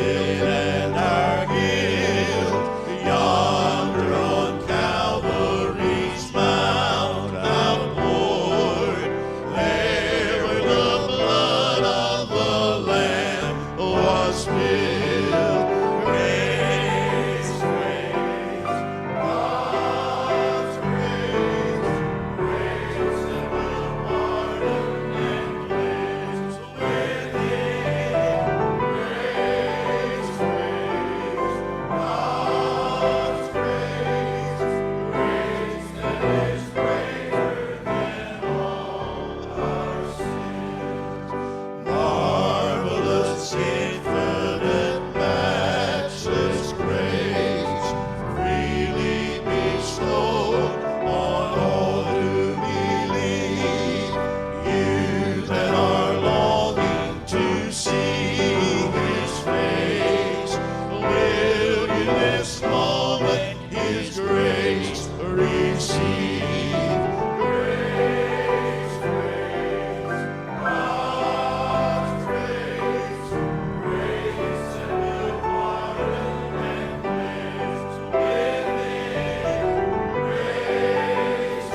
sin and our guilt. Yonder on Calvary's mount outpoured, there where the blood of the Lamb was spilled. Grace, grace, God's grace, grace that will pardon and cleanse within. Grace, grace, God's grace, grace that is greater than all our sins. Marvelous, infinite, matchless grace, freely bestowed on all who believe. You that are longing to see His face, will you this moment His grace receive? Grace, grace, God's grace, grace that will pardon and cleanse within. Grace, grace,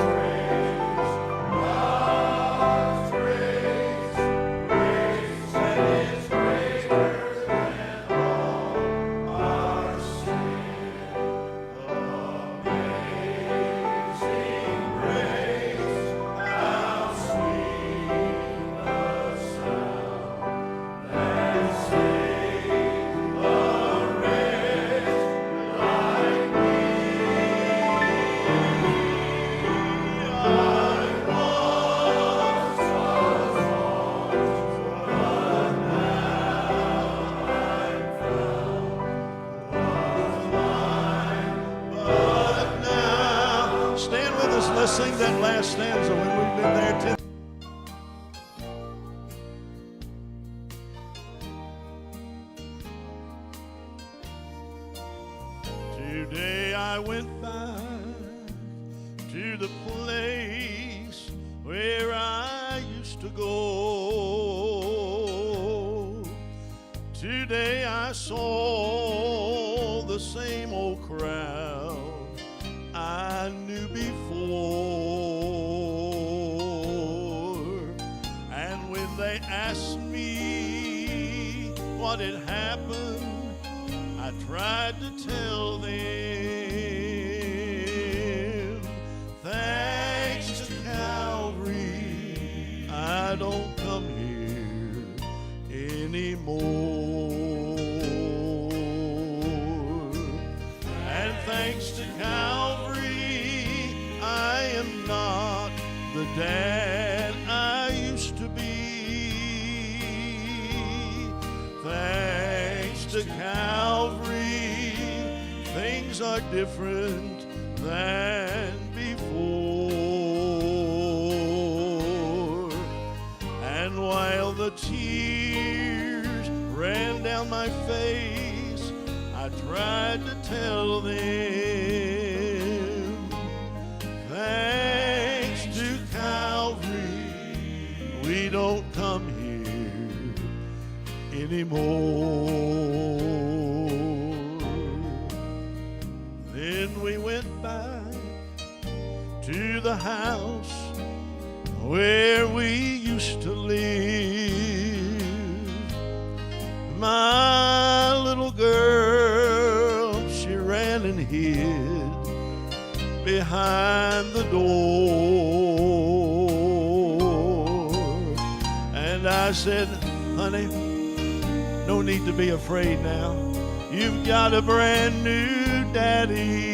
God's grace, grace that is greater than all our sin. Amazing grace, how sweet the sound that saved a wretch like me. I once was lost, but now I'm found. Was blind, but now. Stand with us. Let's sing that last stanza when we've been there 10. Today I went back to the place where I used to go. Today I saw the same old crowd I knew before. And when they asked me what had happened, I tried to tell them. Thanks to Calvary, I don't come here anymore. And thanks to Calvary, I am not the dad I used to be. Thanks to Calvary, things are different than before. And while the tears ran down my face, I tried to tell them, thanks to Calvary, we don't come here anymore. Then we went back to the house where we used to live. My little girl, she ran and hid behind the door. And I said, honey, no need to be afraid now. You've got a brand new daddy.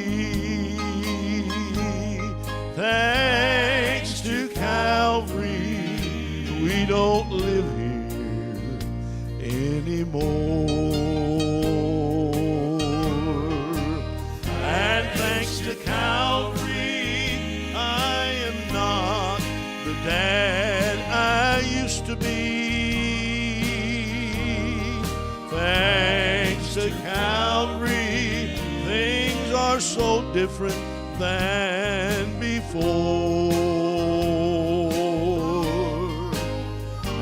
Thanks to Calvary, we don't live here anymore. And thanks to Calvary, I am not the dad I used to be. Thanks to Calvary, things are so different than before.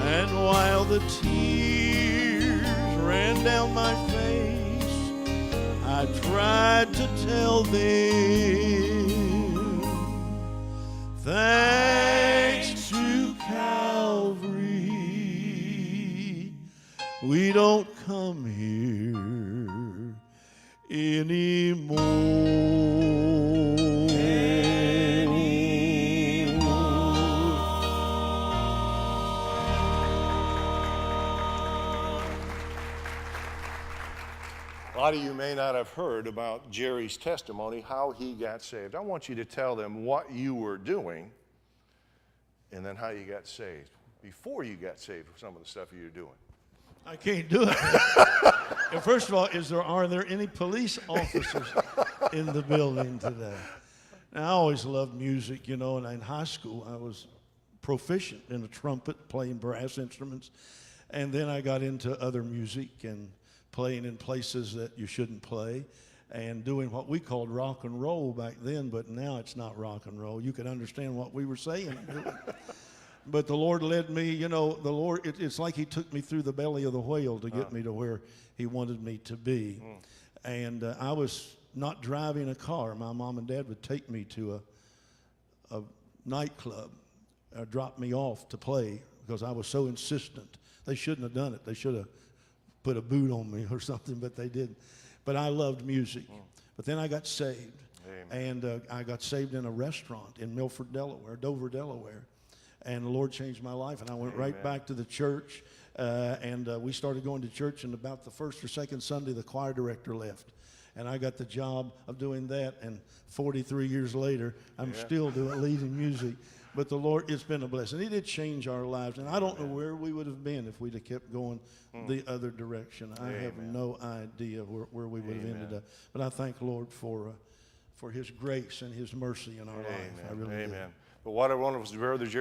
And while the tears ran running down my face, I tried to tell them, thanks to Calvary, we don't come here anymore. A lot of you may not have heard about Jerry's testimony, how he got saved. I want you to tell them what you were doing and then how you got saved. Before you got saved, some of the stuff you were doing. I can't do it. First of all, are there any police officers in the building today? Now, I always loved music, you know, and in high school I was proficient in the trumpet, playing brass instruments, and then I got into other music and playing in places that you shouldn't play and doing what we called rock and roll back then, but now it's not rock and roll. You can understand what we were saying. But the Lord led me, you know, the Lord, it's like he took me through the belly of the whale to get me to where he wanted me to be. And I was not driving a car. My mom and dad would take me to a nightclub, drop me off to play because I was so insistent. They shouldn't have done it. They should have put a boot on me or something, but they didn't. But I loved music. But then I got saved. Amen. And I got saved in a restaurant in Milford, Delaware, Dover, Delaware. And the Lord changed my life, and I went right back to the church, and we started going to church, and about the first or second Sunday, the choir director left. And I got the job of doing that, and 43 years later, I'm still leading music. But the Lord, it's been a blessing. He did change our lives, and I don't know where we would have been if we'd have kept going the other direction. I have no idea where we would have ended up. But I thank the Lord for His grace and His mercy in our life. I really do. But what I want was Brother Jerry.